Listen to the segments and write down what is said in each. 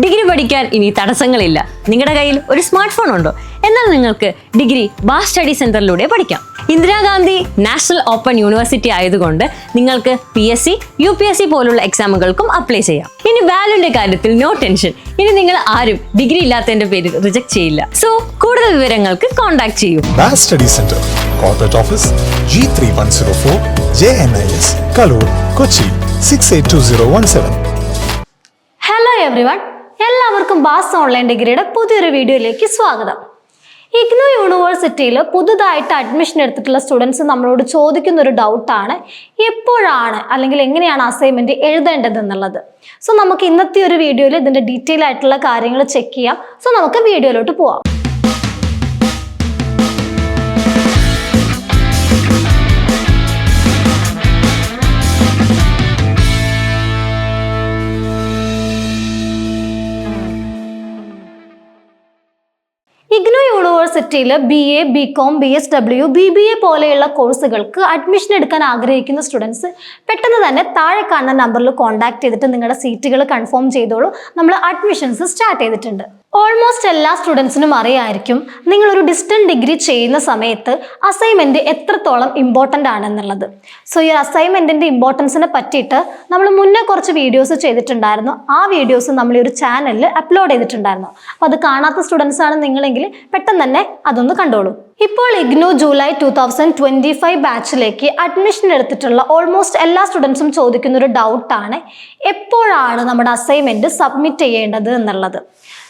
Degree പഠിക്കാൻ ഇനി തടസ്സങ്ങളില്ല. നിങ്ങളുടെ കയ്യിൽ ഒരു സ്മാർട്ട് ഫോൺ ഉണ്ടോ? എന്നാൽ നിങ്ങൾക്ക് ഡിഗ്രി ബാസ് സ്റ്റഡി സെന്ററിലൂടെ പഠിക്കാം. ഇന്ദിരാഗാന്ധി നാഷണൽ ഓപ്പൺ യൂണിവേഴ്സിറ്റി ആയതുകൊണ്ട് നിങ്ങൾക്ക് PSC, UPSC പോലുള്ള എക്സാമുകൾക്കും അപ്ലൈ ചെയ്യാം. ഇനി വാല്യൂന്റെ കാര്യത്തിൽ നോ ടെൻഷൻ. ഇനി നിങ്ങൾ ആരും ഡിഗ്രി ഇല്ലാത്തതിന്റെ പേരിൽ റിജക്ട് ചെയ്യില്ല. സോ കൂടുതൽ വിവരങ്ങൾക്ക് കോൺടാക്ട് ചെയ്യൂ. ബാസ് study centre, corporate office, G3104, JNIS, Kalur, Kochi, 682017. Hello everyone, എല്ലാവർക്കും ബാസ് ഓൺലൈൻ ഡിഗ്രിയുടെ പുതിയൊരു വീഡിയോയിലേക്ക് സ്വാഗതം. ഇഗ്നോ യൂണിവേഴ്സിറ്റിയിൽ പുതുതായിട്ട് അഡ്മിഷൻ എടുത്തിട്ടുള്ള സ്റ്റുഡൻസ് നമ്മളോട് ചോദിക്കുന്ന ഒരു ഡൗട്ടാണ് എപ്പോഴാണ് അല്ലെങ്കിൽ എങ്ങനെയാണ് അസൈൻമെന്റ് എഴുതേണ്ടത് എന്നുള്ളത്. സോ നമുക്ക് ഇന്നത്തെ ഒരു വീഡിയോയിൽ ഇതിന്റെ ഡീറ്റെയിൽ ആയിട്ടുള്ള കാര്യങ്ങൾ ചെക്ക് ചെയ്യാം. സോ നമുക്ക് വീഡിയോയിലോട്ട് പോവാം. ഇഗ്നോ യൂണിവേഴ്സിറ്റിയിൽ BA, BCom, BSW, BBA പോലെയുള്ള കോഴ്സുകൾക്ക് അഡ്മിഷൻ എടുക്കാൻ ആഗ്രഹിക്കുന്ന സ്റ്റുഡൻസ് പെട്ടെന്ന് തന്നെ താഴെ കാണുന്ന നമ്പറിൽ കോൺടാക്ട് ചെയ്തിട്ട് നിങ്ങളുടെ സീറ്റുകൾ കൺഫേം ചെയ്തോളൂ. നമ്മൾ അഡ്മിഷൻസ് സ്റ്റാർട്ട് ചെയ്തിട്ടുണ്ട്. ഓൾമോസ്റ്റ് എല്ലാ സ്റ്റുഡൻസിനും അറിയായിരിക്കും നിങ്ങളൊരു ഡിസ്റ്റൻറ്റ് ഡിഗ്രി ചെയ്യുന്ന സമയത്ത് അസൈൻമെൻറ്റ് എത്രത്തോളം ഇമ്പോർട്ടൻ്റ് ആണെന്നുള്ളത്. സോ ഈ അസൈൻമെൻറ്റിൻ്റെ ഇമ്പോർട്ടൻസിനെ പറ്റിയിട്ട് നമ്മൾ മുന്നേ കുറച്ച് വീഡിയോസ് ചെയ്തിട്ടുണ്ടായിരുന്നു. ആ വീഡിയോസ് നമ്മൾ ഈ ഒരു ചാനലിൽ അപ്ലോഡ് ചെയ്തിട്ടുണ്ടായിരുന്നു. അപ്പോൾ അത് കാണാത്ത സ്റ്റുഡൻസ് ആണ് നിങ്ങളെങ്കിൽ പെട്ടെന്ന് തന്നെ അതൊന്ന് കണ്ടോളൂ. ഇപ്പോൾ ഇഗ്നോ ജൂലൈ 2025 ബാച്ചിലേക്ക് അഡ്മിഷൻ എടുത്തിട്ടുള്ള ഓൾമോസ്റ്റ് എല്ലാ സ്റ്റുഡൻസും ചോദിക്കുന്ന ഒരു ഡൗട്ടാണ് എപ്പോഴാണ് നമ്മുടെ അസൈൻമെൻറ്റ് സബ്മിറ്റ് ചെയ്യേണ്ടത് എന്നുള്ളത്.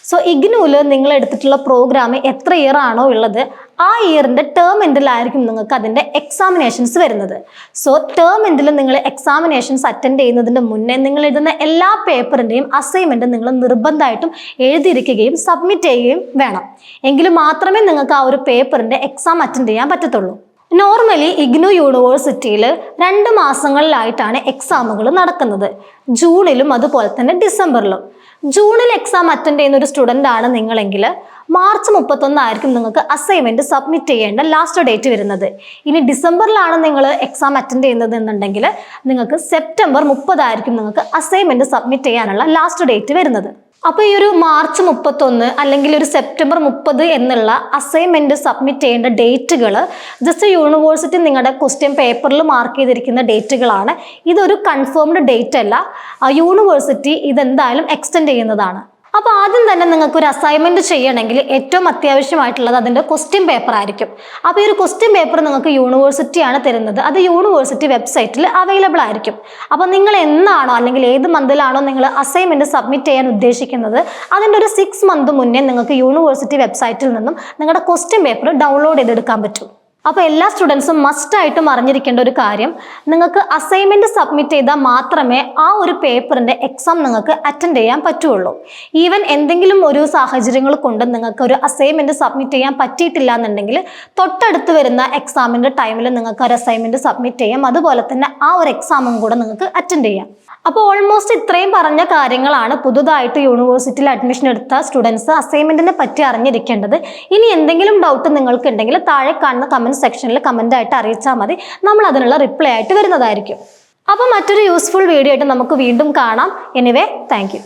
സോ ഇഗ്നോയിൽ നിങ്ങൾ എടുത്തിട്ടുള്ള പ്രോഗ്രാം എത്ര ഇയർ ആണോ ഉള്ളത് ആ ഇയറിൻ്റെ ടേം എൻഡിലായിരിക്കും നിങ്ങൾക്ക് അതിൻ്റെ എക്സാമിനേഷൻസ് വരുന്നത്. സോ ടേം എൻഡിൽ നിങ്ങൾ എക്സാമിനേഷൻസ് അറ്റൻഡ് ചെയ്യുന്നതിന് മുന്നേ നിങ്ങൾ എഴുതുന്ന എല്ലാ പേപ്പറിൻ്റെയും അസൈൻമെൻറ്റ് നിങ്ങൾ നിർബന്ധമായിട്ടും എഴുതിയിരിക്കുകയും സബ്മിറ്റ് ചെയ്യുകയും വേണം. എങ്കിൽ മാത്രമേ നിങ്ങൾക്ക് ആ ഒരു പേപ്പറിൻ്റെ എക്സാം അറ്റൻഡ് ചെയ്യാൻ പറ്റത്തുള്ളൂ. നോർമലി ഇഗ്നോ യൂണിവേഴ്സിറ്റിയിൽ 2 മാസങ്ങളിലായിട്ടാണ് എക്സാമുകൾ നടക്കുന്നത്. ജൂണിലും അതുപോലെ തന്നെ ഡിസംബറിലും. ജൂണിൽ എക്സാം അറ്റൻഡ് ചെയ്യുന്ന ഒരു സ്റ്റുഡൻ്റ് ആണ് നിങ്ങളെങ്കിൽ മാർച്ച് 31 ആയിരിക്കും നിങ്ങൾക്ക് അസൈൻമെൻറ്റ് സബ്മിറ്റ് ചെയ്യേണ്ട ലാസ്റ്റ് ഡേറ്റ് വരുന്നത്. ഇനി ഡിസംബറിലാണ് നിങ്ങൾ എക്സാം അറ്റൻഡ് ചെയ്യുന്നത് എന്നുണ്ടെങ്കിൽ നിങ്ങൾക്ക് സെപ്റ്റംബർ 30 ആയിരിക്കും നിങ്ങൾക്ക് അസൈൻമെൻറ്റ് സബ്മിറ്റ് ചെയ്യാനുള്ള ലാസ്റ്റ് ഡേറ്റ് വരുന്നത്. അപ്പോൾ ഈ ഒരു മാർച്ച് 31 അല്ലെങ്കിൽ ഒരു സെപ്റ്റംബർ 30 എന്നുള്ള അസൈൻമെൻറ്റ് സബ്മിറ്റ് ചെയ്യേണ്ട ഡേറ്റുകൾ ജസ്റ്റ് യൂണിവേഴ്സിറ്റി നിങ്ങളുടെ ക്വസ്റ്റ്യൻ പേപ്പറിൽ മാർക്ക് ചെയ്തിരിക്കുന്ന ഡേറ്റുകളാണ്. ഇതൊരു കൺഫേംഡ് ഡേറ്റ് അല്ല. യൂണിവേഴ്സിറ്റി ഇതെന്തായാലും എക്സ്റ്റെൻഡ് ചെയ്യുന്നതാണ്. അപ്പോൾ ആദ്യം തന്നെ നിങ്ങൾക്ക് ഒരു അസൈൻമെൻറ്റ് ചെയ്യണമെങ്കിൽ ഏറ്റവും അത്യാവശ്യമായിട്ടുള്ളത് അതിൻ്റെ ക്വസ്റ്റ്യൻ പേപ്പർ ആയിരിക്കും. അപ്പോൾ ഈ ഒരു ക്വസ്റ്റ്യൻ പേപ്പർ നിങ്ങൾക്ക് യൂണിവേഴ്സിറ്റിയാണ് തരുന്നത്. അത് യൂണിവേഴ്സിറ്റി വെബ്സൈറ്റിൽ അവൈലബിൾ ആയിരിക്കും. അപ്പോൾ നിങ്ങൾ എന്നാണോ അല്ലെങ്കിൽ ഏത് മന്തിലാണോ നിങ്ങൾ അസൈൻമെൻറ്റ് സബ്മിറ്റ് ചെയ്യാൻ ഉദ്ദേശിക്കുന്നത് അതിൻ്റെ ഒരു 6 മന്ത് മുന്നേ നിങ്ങൾക്ക് യൂണിവേഴ്സിറ്റി വെബ്സൈറ്റിൽ നിന്നും നിങ്ങളുടെ ക്വസ്റ്റ്യൻ പേപ്പർ ഡൗൺലോഡ് ചെയ്തെടുക്കാൻ പറ്റും. അപ്പോൾ എല്ലാ സ്റ്റുഡൻസും മസ്റ്റായിട്ടും അറിഞ്ഞിരിക്കേണ്ട ഒരു കാര്യം, നിങ്ങൾക്ക് അസൈൻമെൻറ്റ് സബ്മിറ്റ് ചെയ്താൽ മാത്രമേ ആ ഒരു പേപ്പറിൻ്റെ എക്സാം നിങ്ങൾക്ക് അറ്റൻഡ് ചെയ്യാൻ പറ്റുള്ളൂ. ഈവൻ എന്തെങ്കിലും ഒരു സാഹചര്യങ്ങൾ കൊണ്ട് നിങ്ങൾക്ക് ഒരു അസൈൻമെൻറ്റ് സബ്മിറ്റ് ചെയ്യാൻ പറ്റിയിട്ടില്ല എന്നുണ്ടെങ്കിൽ തൊട്ടടുത്ത് വരുന്ന എക്സാമിൻ്റെ ടൈമിൽ നിങ്ങൾക്ക് ഒരു അസൈൻമെൻറ്റ് സബ്മിറ്റ് ചെയ്യാം. അതുപോലെ തന്നെ ആ ഒരു എക്സാമും കൂടെ നിങ്ങൾക്ക് അറ്റൻഡ് ചെയ്യാം. അപ്പോൾ ഓൾമോസ്റ്റ് ഇത്രയും പറഞ്ഞ കാര്യങ്ങളാണ് പുതുതായിട്ട് യൂണിവേഴ്സിറ്റിയിൽ അഡ്മിഷൻ എടുത്ത സ്റ്റുഡൻസ് അസൈൻമെൻറ്റിനെ പറ്റി അറിഞ്ഞിരിക്കേണ്ടത്. ഇനി എന്തെങ്കിലും ഡൗട്ട് നിങ്ങൾക്ക് ഉണ്ടെങ്കിൽ താഴെ കാണുന്ന കമൻറ്റ് സെക്ഷനിൽ കമൻ്റ് ആയിട്ട് അറിയിച്ചാൽ മതി. നമ്മൾ അതിനുള്ള റിപ്ലൈ ആയിട്ട് വരുന്നതായിരിക്കും. അപ്പോൾ മറ്റൊരു യൂസ്ഫുൾ വീഡിയോ ആയിട്ട് നമുക്ക് വീണ്ടും കാണാം. Anyway, thank you.